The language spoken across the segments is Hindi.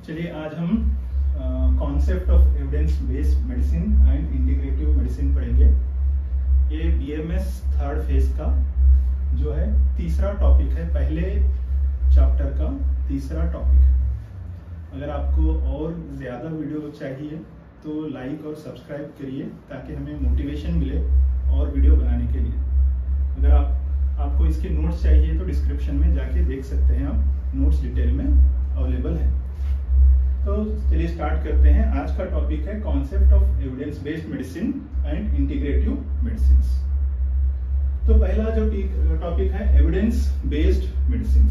चलिए आज हम concept of evidence based medicine and integrative medicine पढ़ेंगे। ये बीएमएस थर्ड फेज का जो है तीसरा टॉपिक है, पहले चैप्टर का तीसरा टॉपिक है। अगर आपको और ज्यादा वीडियो चाहिए तो लाइक और सब्सक्राइब करिए ताकि हमें मोटिवेशन मिले और वीडियो बनाने के लिए। अगर आपको इसके नोट्स चाहिए तो डिस्क्रिप्शन में जाके देख सकते हैं, आप नोट्स डिटेल में अवेलेबल है। तो चलिए स्टार्ट करते हैं। आज का टॉपिक है concept of evidence based medicine and integrative medicine. तो पहला जो टॉपिक है एविडेंस बेस्ड मेडिसिन।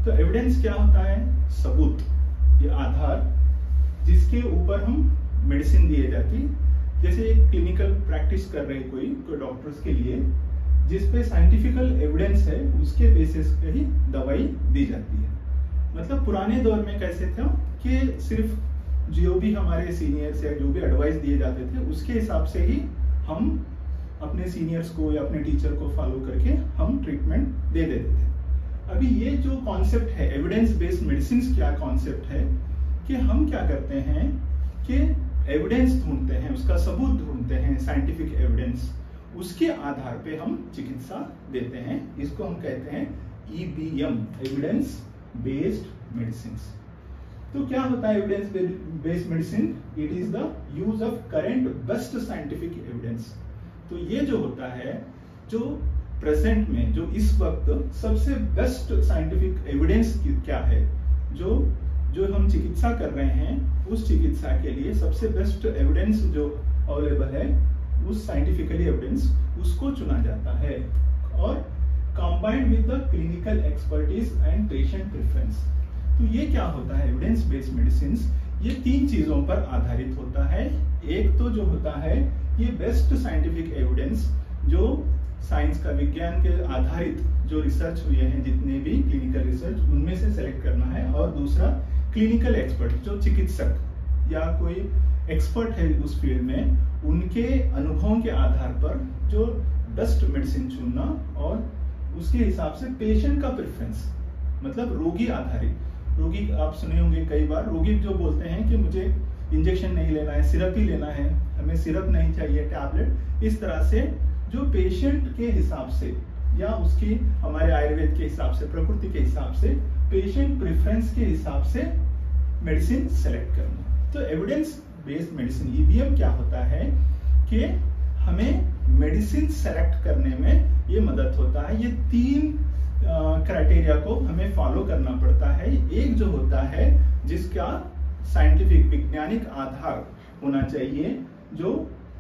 तो एविडेंस क्या होता है? सबूत, ये आधार जिसके ऊपर हम मेडिसिन दिए जाती। जैसे एक क्लिनिकल प्रैक्टिस कर रहे कोई डॉक्टर्स के लिए, जिसपे साइंटिफिकल एविडेंस है उसके बेसिस पे ही दवाई दी जाती है। मतलब पुराने दौर में कैसे था कि सिर्फ जो भी हमारे सीनियर्स या जो भी एडवाइस दिए जाते थे उसके हिसाब से ही हम अपने सीनियर्स को या अपने टीचर को फॉलो करके हम ट्रीटमेंट दे देते थे। अभी ये जो कॉन्सेप्ट है एविडेंस बेस्ड मेडिसिन, क्या कॉन्सेप्ट है कि हम क्या करते हैं कि एविडेंस ढूंढते हैं, उसका सबूत ढूंढते हैं, साइंटिफिक एविडेंस, उसके आधार पे हम चिकित्सा देते हैं। इसको हम कहते हैं EBM, एविडेंस बेस्ड मेडिसिन। तो क्या होता है evidence based medicine? It is the use of current best scientific evidence. तो ये जो होता है, जो प्रेजेंट में, जो इस वक्त सबसे बेस्ट साइंटिफिक एविडेंस क्या है, जो हम चिकित्सा कर रहे हैं, उस चिकित्सा के लिए सबसे बेस्ट एविडेंस जो अवेलेबल है, उस साइंटिफिकली एविडेंस उसको चुना जाता है और combined with the clinical expertise and patient preference. तो ये क्या होता है एविडेंस बेस्ड मेडिसिन? ये तीन चीजों पर आधारित होता है। एक तो जो होता है ये बेस्ट साइंटिफिक एविडेंस, जो साइंस का, विज्ञान के आधारित जो रिसर्च हुए हैं, जितने भी क्लिनिकल रिसर्च, उनमें से सेलेक्ट करना है। और दूसरा क्लिनिकल एक्सपर्ट, जो चिकित्सक या कोई एक्सपर्ट है उस फील्ड में, उनके अनुभवों के आधार पर जो बेस्ट मेडिसिन चुनना और उसके हिसाब से पेशेंट का प्रेफरेंस, मतलब रोगी आधारित। रोगी आप सुने होंगे कई बार, रोगी जो बोलते हैं कि मुझे इंजेक्शन नहीं लेना है, सिरप ही लेना है, हमें सिरप नहीं चाहिए, टैबलेट। इस तरह से जो पेशेंट के हिसाब से या उसकी, हमारे आयुर्वेद के हिसाब से, प्रकृति के हिसाब से, पेशेंट प्रेफरेंस के हिसाब से मेडिसिन सेलेक्ट करना। तो एविडेंस बेस्ड मेडिसिन EBM क्या होता है कि हमें मेडिसिन सेलेक्ट करने में ये मदद होता है। ये तीन क्राइटेरिया को हमें फॉलो करना पड़ता है। एक जो होता है जिसका साइंटिफिक, वैज्ञानिक आधार होना चाहिए, जो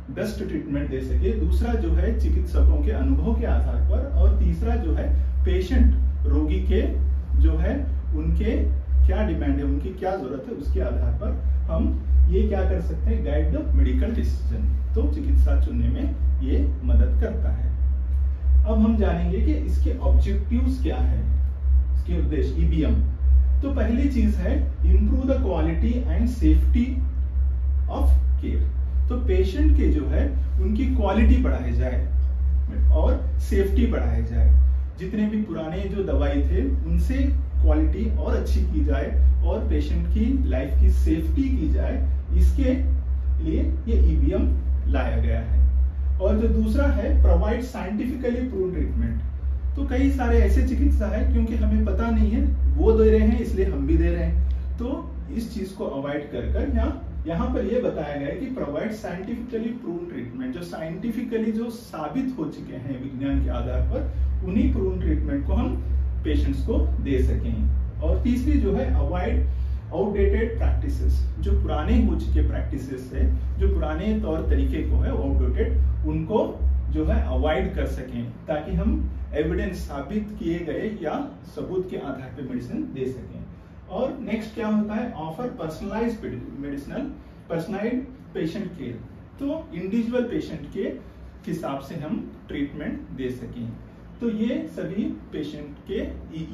बेस्ट ट्रीटमेंट दे सके। दूसरा जो है चिकित्सकों के अनुभव के आधार पर। और तीसरा जो है पेशेंट, रोगी के जो है उनके क्या डिमांड है, उनकी क्या जरूरत है, उसके आधार पर हम ये क्या कर सकते हैं, गाइड द मेडिकल डिसीजन। तो चिकित्सा चुनने में ये मदद करता है। अब हम जानेंगे कि इसके ऑब्जेक्टिव्स क्या है, इसके उद्देश्य EBM। तो पहली चीज है improve the quality and safety of care. तो पेशेंट के जो है उनकी क्वालिटी बढ़ाई जाए और सेफ्टी बढ़ाई जाए। जितने भी पुराने जो दवाई थे उनसे क्वालिटी और अच्छी की जाए और पेशेंट की लाइफ की सेफ्टी की जाए, इसके लिए ये EBM लाया गया है। और जो दूसरा है प्रोवाइड साइंटिफिकली प्रूव ट्रीटमेंट। तो कई सारे ऐसे चिकित्सा है, क्योंकि हमें पता नहीं है, वो दे रहे हैं इसलिए हम भी दे रहे हैं। तो इस चीज को अवॉइड कर यहाँ पर ये बताया गया है कि प्रोवाइड साइंटिफिकली प्रूव ट्रीटमेंट, जो साइंटिफिकली जो साबित हो चुके हैं विज्ञान के आधार पर, उन्हीं प्रूव ट्रीटमेंट को हम पेशेंट्स को दे सकें। और तीसरी जो है अवॉइड आउटडेटेड प्रैक्टिसेस, जो पुराने हो चुके प्रैक्टिसेस है, जो पुराने तौर तरीके को है आउटडेटेड, उनको जो है अवॉइड कर सकें, ताकि हम एविडेंस, साबित किए गए या सबूत के आधार पर मेडिसिन दे सकें। और नेक्स्ट क्या होता है, offer personalised medicinal, personalised patient care. तो इंडिविजुअल पेशेंट के हिसाब से हम ट्रीटमेंट दे सकें। तो ये सभी पेशेंट के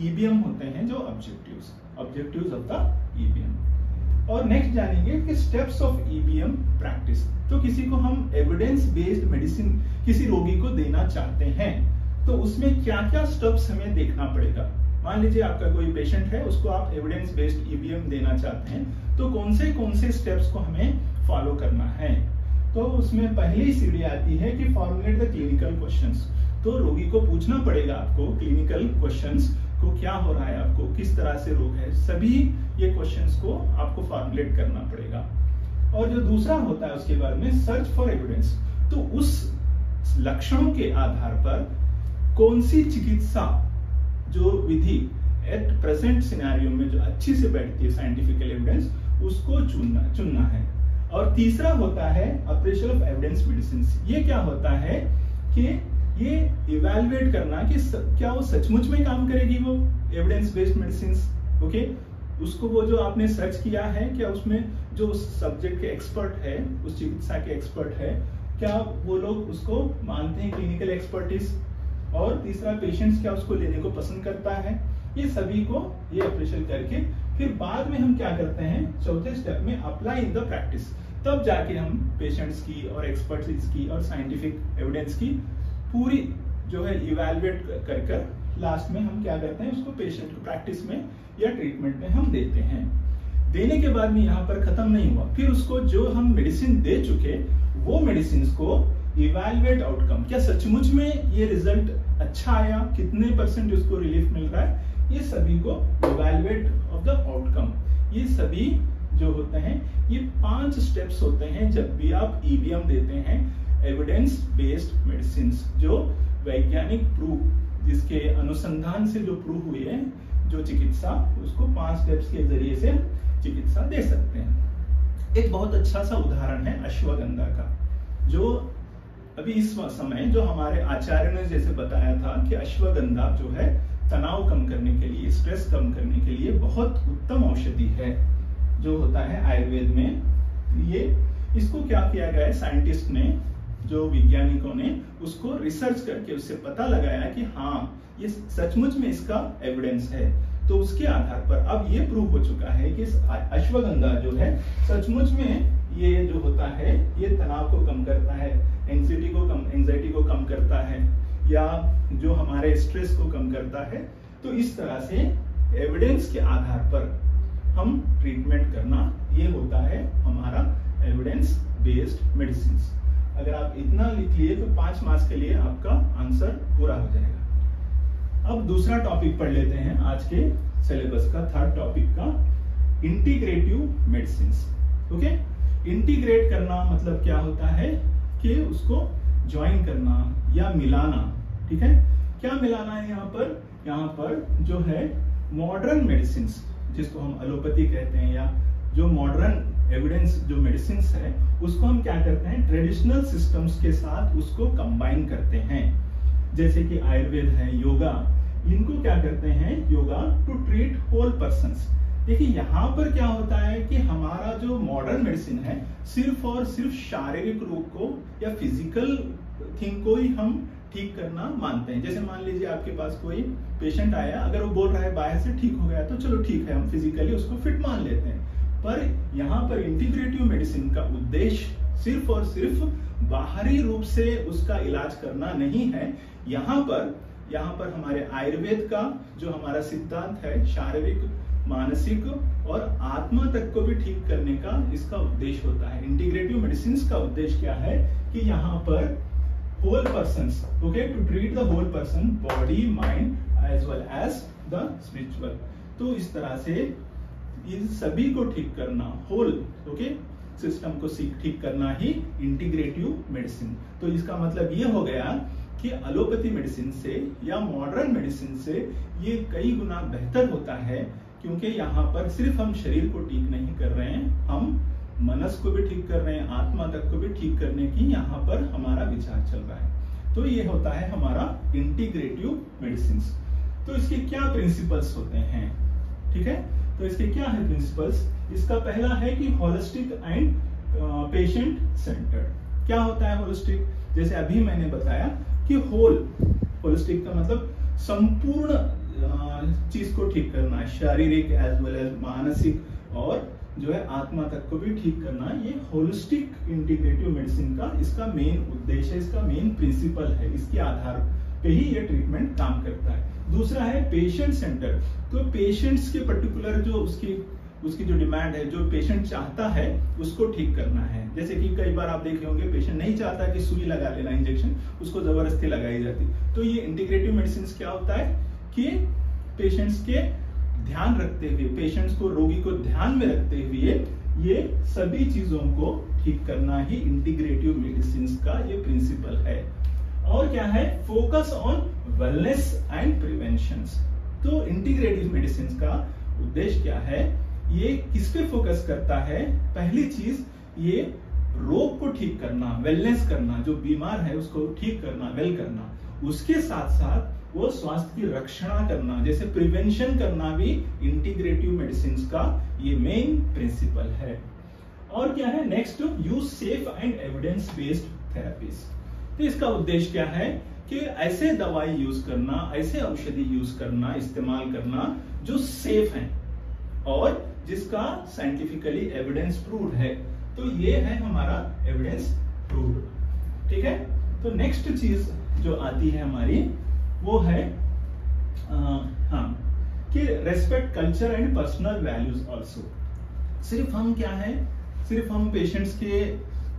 EBM होते हैं, जो ऑब्जेक्टिव्स ऑफ द EBM। और नेक्स्ट जानेंगे कि स्टेप्स ऑफ EBM प्रैक्टिस। तो किसी को हम एविडेंस बेस्ड मेडिसिन किसी रोगी को देना चाहते हैं, तो उसमें क्या क्या स्टेप्स हमें देखना पड़ेगा। मान लीजिए आपका कोई पेशेंट है, उसको आप एविडेंस बेस्ड ईवीएम देना चाहते हैं, तो कौन से स्टेप्स को हमें फॉलो करना है। तो उसमें पहली सीढ़ी आती है कि फॉर्मुलेट द क्लिनिकल क्वेश्चंस। तो रोगी को पूछना पड़ेगा आपको क्लिनिकल क्वेश्चंस को, क्या हो रहा है आपको, किस तरह से रोग है, सभी ये क्वेश्चंस को आपको फॉर्मुलेट करना पड़ेगा। और जो दूसरा होता है उसके बाद में सर्च फॉर एविडेंस। तो उस लक्षणों के आधार पर कौन सी चिकित्सा जो विधि एट प्रेजेंट सिनेरियो में जो अच्छी से बैठती है, साइंटिफिकल एविडेंस, उसको चुनना है। और तीसरा होता है अप्रेशल ऑफ एविडेंस मेडिसिन। ये क्या होता है कि ये इवैल्यूएट करना कि क्या वो सचमुच में काम करेगी वो एविडेंस बेस्ड मेडिसिन। ओके, उसको वो जो आपने सर्च किया है, क्या उसमें जो उस सब्जेक्ट के एक्सपर्ट है, उस चिकित्सा के एक्सपर्ट है, क्या वो लोग उसको मानते हैं क्लिनिकल एक्सपर्टीज, और तीसरा पेशेंट्स क्या उसको लेने को पसंद करता है। ये सभी को ये अप्रेशल करके फिर बाद में हम क्या करते हैं, चौथे स्टेप में अप्लाई इन द प्रैक्टिस। तब जाके हम पेशेंट्स की और एक्सपर्टीज की और साइंटिफिक एविडेंस की पूरी जो है इवैल्यूएट कर लास्ट में हम क्या करते हैं, उसको पेशेंट को प्रैक्टिस में या ट्रीटमेंट में हम देते हैं। देने के बाद में यहाँ पर खत्म नहीं हुआ, फिर उसको जो हम मेडिसिन दे चुके वो मेडिसिन को इवैल्यूएट आउटकम, क्या सचमुच में ये रिजल्ट अच्छा आया, कितने % उसको रिलीफ मिल रहा है, ये सभी को इवैल्यूएट ऑफ द आउटकम। ये सभी जो होते हैं, ये 5 स्टेप्स होते हैं जब भी आप ईवीएम देते हैं एविडेंस बेस्ड मेडिसिन, जो वैज्ञानिक प्रूफ, जिसके अनुसंधान से जो प्रूफ हुई है जो चिकित्सा, उसको 5 स्टेप्स के जरिए से चिकित्सा दे सकते हैं। एक बहुत अच्छा सा उदाहरण है अश्वगंधा का, जो अभी इस समय जो हमारे आचार्य ने जैसे बताया था कि अश्वगंधा जो है तनाव कम करने के लिए, स्ट्रेस कम करने के लिए बहुत उत्तम औषधि है, जो होता है आयुर्वेद में। ये इसको क्या किया गया है, साइंटिस्ट ने, जो वैज्ञानिकों ने उसको रिसर्च करके उससे पता लगाया कि हाँ ये सचमुच में इसका एविडेंस है। तो उसके आधार पर अब ये प्रूव हो चुका है कि अश्वगंधा जो है सचमुच में ये जो होता है ये तनाव को कम करता है, एंजाइटी को कम करता है, या जो हमारे स्ट्रेस को कम करता है। तो इस तरह से एविडेंस के आधार पर हम ट्रीटमेंट करना, ये होता है हमारा एविडेंस बेस्ड मेडिसिन। अगर आप इतना लिख लिए तो 5 मार्क्स के लिए आपका आंसर पूरा हो जाएगा। अब दूसरा टॉपिक पढ़ लेते हैं आज के सिलेबस का, 3rd टॉपिक का, इंटीग्रेटिव मेडिसिन। ओके, इंटीग्रेट करना मतलब क्या होता है कि उसको ज्वाइन करना या मिलाना। ठीक है, क्या मिलाना है यहाँ पर जो है मॉडर्न मेडिसिन, जिसको हम एलोपैथी कहते हैं, या जो मॉडर्न एविडेंस जो मेडिसिन है, उसको हम क्या करते हैं, ट्रेडिशनल सिस्टम्स के साथ उसको कंबाइन करते हैं। जैसे कि आयुर्वेद है, योगा, इनको क्या करते हैं, yoga to treat whole persons. देखिए यहाँ पर क्या होता है कि हमारा जो मॉडर्न मेडिसिन है सिर्फ और सिर्फ शारीरिक रोग को या फिजिकल थिंग को ही हम ठीक करना मानते हैं। जैसे मान लीजिए आपके पास कोई पेशेंट आया, अगर वो बोल रहा है बाहर से ठीक हो गया तो चलो ठीक है, हम फिजिकली उसको फिट मान लेते हैं। पर यहाँ पर इंटीग्रेटिव मेडिसिन का उद्देश्य सिर्फ और सिर्फ बाहरी रूप से उसका इलाज करना नहीं है। यहाँ पर हमारे आयुर्वेद का जो हमारा सिद्धांत है, शारीरिक, मानसिक और आत्मा तक को भी ठीक करने का इसका उद्देश्य होता है। इंटीग्रेटिव मेडिसिन का उद्देश्य क्या है कि यहाँ पर whole person, okay, to treat the whole person, body, mind as well as the spiritual. तो इस तरह से इन सभी को ठीक करना, होल ओके सिस्टम को ठीक करना ही इंटीग्रेटिव मेडिसिन। तो इसका मतलब ये हो गया कि एलोपैथी मेडिसिन से या मॉडर्न मेडिसिन से ये कई गुना बेहतर होता है, क्योंकि यहाँ पर सिर्फ हम शरीर को ठीक नहीं कर रहे हैं, हम मनस को भी ठीक कर रहे हैं, आत्मा तक को भी ठीक करने की यहाँ पर हमारा विचार चल रहा है। तो ये होता है हमारा इंटीग्रेटिव मेडिसिन। तो इसके क्या प्रिंसिपल्स होते हैं, ठीक है, तो इसके क्या है प्रिंसिपल्स। इसका पहला है कि होलिस्टिक एंड पेशेंट सेंटर्ड। क्या होता है होलिस्टिक, जैसे अभी मैंने बताया कि होलिस्टिक का मतलब संपूर्ण चीज को ठीक करना, शारीरिक एज वेल एज मानसिक और जो है आत्मा तक को भी ठीक करना। ये होलिस्टिक इंटीग्रेटिव मेडिसिन का इसका मेन उद्देश्य है, इसका मेन प्रिंसिपल है, इसके आधार पे ही ये ट्रीटमेंट काम करता है। दूसरा है पेशेंट सेंटर। तो पेशेंट्स के पर्टिकुलर जो उसकी जो डिमांड है, जो पेशेंट चाहता है उसको ठीक करना है। जैसे कि कई बार आप देखे होंगे पेशेंट नहीं चाहता कि सुई लगा लेना इंजेक्शन, उसको जबरदस्ती लगाई जाती। तो ये इंटीग्रेटिव मेडिसिन क्या होता है कि पेशेंट्स के ध्यान रखते हुए, पेशेंट्स को, रोगी को ध्यान में रखते हुए ये सभी चीजों को ठीक करना ही इंटीग्रेटिव मेडिसिन का ये प्रिंसिपल है। और क्या है, focus on wellness and prevention. तो इंटीग्रेटिव मेडिसिन का उद्देश्य क्या है, ये किस पे फोकस करता है, पहली चीज ये रोग को ठीक करना, वेलनेस करना, जो बीमार है उसको ठीक करना, वेल करना। उसके साथ साथ वो स्वास्थ्य की रक्षा करना, जैसे प्रिवेंशन करना भी इंटीग्रेटिव मेडिसिन का ये मेन प्रिंसिपल है। और क्या है next, use safe and evidence based therapies. तो इसका उद्देश्य क्या है कि ऐसे दवाई यूज करना, ऐसे औषधि यूज करना, इस्तेमाल करना जो सेफ है और जिसका साइंटिफिकली एविडेंस प्रूव्ड है। तो ये है हमारा एविडेंस प्रूव्ड, ठीक है। तो नेक्स्ट चीज जो आती है हमारी वो है कि respect culture and personal values also. सिर्फ हम क्या है, सिर्फ हम पेशेंट्स के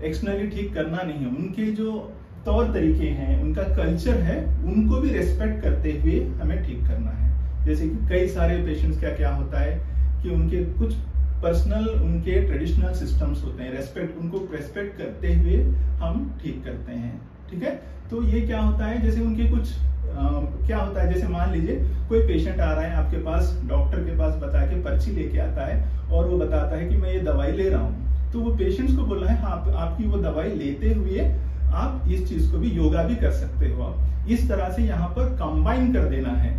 एक्सटर्नली ठीक करना नहीं है, उनके जो तौर तरीके हैं, उनका कल्चर है, उनको भी रेस्पेक्ट करते हुए हमें ठीक करना है। जैसे कि कई सारे पेशेंट्स का क्या होता है कि उनके कुछ पर्सनल, उनके ट्रेडिशनल सिस्टम्स होते हैं, उनको रेस्पेक्ट करते हुए हम ठीक करते हैं, ठीक है। तो ये क्या होता है, जैसे उनके कुछ क्या होता है, जैसे मान लीजिए कोई पेशेंट आ रहा है आपके पास, डॉक्टर के पास बता के पर्ची लेके आता है और वो बताता है कि मैं ये दवाई ले रहा हूँ। तो वो पेशेंट्स को बोल रहा है हाँ, आपकी वो दवाई लेते हुए आप इस चीज को भी, योगा भी कर सकते हो आप। इस तरह से यहाँ पर कंबाइन कर देना है।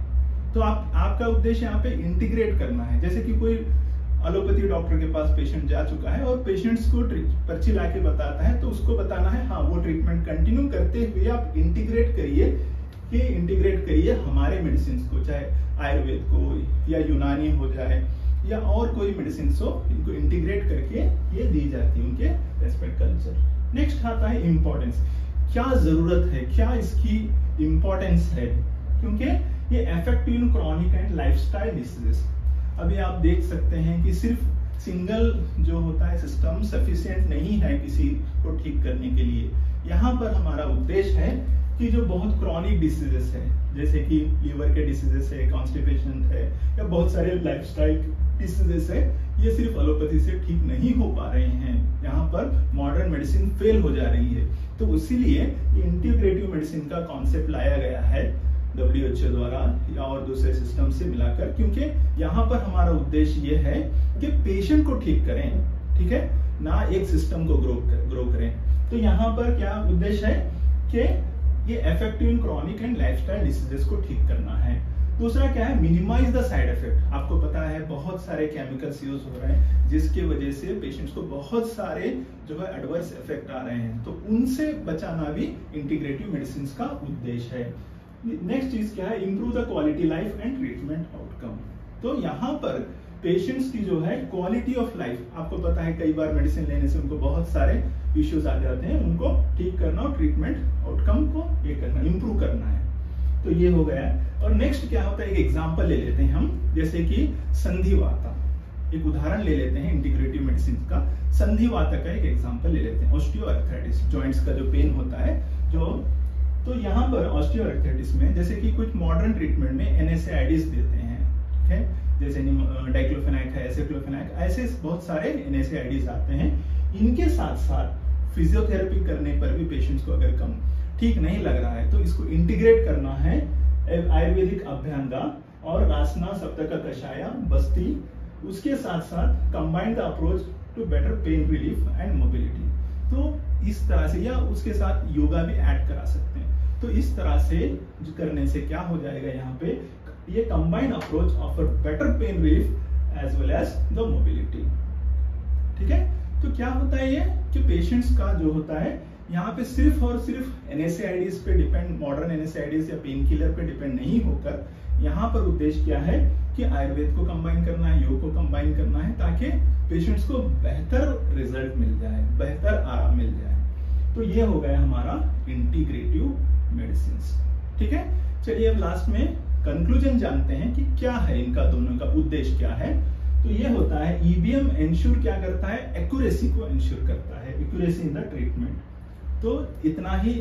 तो आपका उद्देश्य यहाँ पे इंटीग्रेट करना है। जैसे कि कोई एलोपैथी डॉक्टर के पास पेशेंट जा चुका है और पेशेंट्स को पर्ची लाके बताता है, तो उसको बताना है हाँ, वो ट्रीटमेंट कंटिन्यू करते हुए आप इंटीग्रेट करिए हमारे मेडिसिन को, चाहे आयुर्वेद को या यूनानी हो जाए या और कोई मेडिसिन हो, इनको इंटीग्रेट करके ये दी जाती है, उनके रेस्पेक्ट कल्चर। नेक्स्ट आता है इम्पोर्टेंस। क्या जरूरत है, क्या इसकी इम्पोर्टेंस है, क्योंकि ये effective in chronic and lifestyle diseases. अभी आप देख सकते हैं कि सिर्फ सिंगल जो होता है सिस्टम सफिशिएंट नहीं है किसी को ठीक करने के लिए। यहाँ पर हमारा उद्देश्य है कि जो बहुत क्रॉनिक डिसीजेस है, जैसे कि लीवर के डिसीजेस है, कॉन्स्टिपेशन है, या बहुत सारे लाइफस्टाइल डिसीजेस है, ये सिर्फ एलोपैथी से ठीक नहीं हो पा रहे हैं, यहाँ पर मॉडर्न मेडिसिन फेल हो जा रही है। तो इसीलिए ये इंटीग्रेटिव मेडिसिन का कॉन्सेप्ट लाया गया है WHO द्वारा या और दूसरे सिस्टम से मिलाकर, क्योंकि यहाँ पर हमारा उद्देश्य ये है कि पेशेंट को ठीक करें, ठीक है, ना एक सिस्टम को ग्रो करें। तो यहाँ पर क्या उद्देश्य है कि ये effective in chronic and lifestyle diseases को ठीक करना है। दूसरा क्या है, मिनिमाइज द साइड इफेक्ट। आपको पता है बहुत सारे केमिकल्स यूज हो रहे हैं जिसकी वजह से पेशेंट्स को बहुत सारे जो है एडवर्स इफेक्ट आ रहे हैं, तो उनसे बचाना भी इंटीग्रेटिव मेडिसिन का उद्देश्य है। नेक्स्ट चीज क्या है, improve the quality life and treatment outcome. तो यहाँ पर पेशेंट्स की जो है क्वालिटी ऑफ लाइफ, आपको पता है कई बार मेडिसिन लेने से उनको बहुत सारे इश्यूज आ जाते हैं, उनको ठीक करना और ट्रीटमेंट आउटकम को ये करना, इंप्रूव करना है। तो ये हो गया। और नेक्स्ट क्या होता है, एक एग्जांपल ले लेते हैं हम, जैसे कि संधिवाता। एक उदाहरण ले लेते हैं इंटीग्रेटिव मेडिसिन का, संधिवाता का एक एग्जांपल ले लेते हैं। ऑस्टियोआर्थराइटिस, जॉइंट्स का जो पेन होता है तो यहाँ पर ऑस्टियोआर्थराइटिस में जैसे कि कुछ मॉडर्न ट्रीटमेंट में NSAIDs देते हैं, ठीक है, जैसे डाइक्लोफेनाक है, एसिक्लोफेनाक, ऐसे बहुत सारे NSAIDs आते हैं। इनके साथ साथ फिजियोथेरेपी करने पर भी पेशेंट्स को अगर कम ठीक नहीं लग रहा है तो इसको इंटीग्रेट करना है आयुर्वेदिक अभ्यंगा और आसना, सप्तका कषाया, बस्ती, उसके साथ साथ combined the approach to better pain relief and mobility. तो इस तरह से, या उसके साथ योगा भी ऐड करा सकते हैं। तो इस तरह से करने से क्या हो जाएगा, यहाँ पे ये combined approach offer better pain relief as well as the mobility, ठीक है। तो क्या होता है ये कि पेशेंट्स का जो होता है यहाँ पे सिर्फ और सिर्फ NSAIDs पे डिपेंड, मॉडर्न NSAIDs या पेन किलर पे डिपेंड नहीं होकर, यहाँ पर उद्देश्य क्या है कि आयुर्वेद को कंबाइन करना है, योग को कंबाइन करना है, ताकि पेशेंट्स को बेहतर रिजल्ट मिल जाए, बेहतर आराम मिल जाए। तो ये हो गया हमारा इंटीग्रेटिव मेडिसिन, ठीक है। चलिए अब लास्ट में कंक्लूजन जानते हैं कि क्या है इनका दोनों का उद्देश्य क्या है। तो ये होता है ईबीएम इंश्योर क्या करता है, एक्यूरेसी को इंश्योर करता है, एक्यूरेसी इन द ट्रीटमेंट। तो इतना ही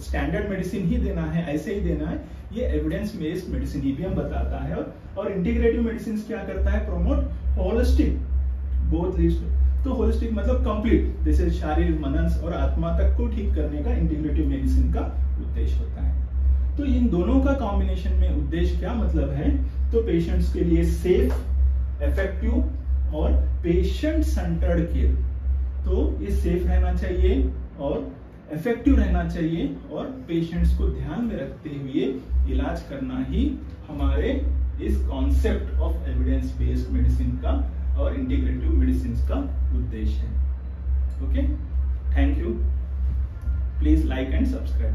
स्टैंडर्ड मेडिसिन ही देना है, ऐसे ही देना है, ये एविडेंस बेस्ड मेडिसिन ईबीएम बताता है। और इंटीग्रेटिव मेडिसिन क्या करता है, प्रोमोट होलिस्टिक बोथ लिस्ट। तो होलिस्टिक मतलब कंप्लीट, जैसे शारीरिक मनन और आत्मा तक को ठीक करने का इंटीग्रेटिव मेडिसिन का उद्देश्य होता है। तो इन दोनों का कॉम्बिनेशन में उद्देश्य क्या मतलब है, तो पेशेंट्स के लिए सेफ, इफेक्टिव और पेशेंट सेंटर्ड केयर। तो ये सेफ रहना चाहिए और इफेक्टिव रहना चाहिए और पेशेंट्स को ध्यान में रखते हुए इलाज करना ही हमारे इस concept of evidence based medicine का और इंटीग्रेटिव मेडिसिन का उद्देश्य है। Okay, thank you, please like and subscribe.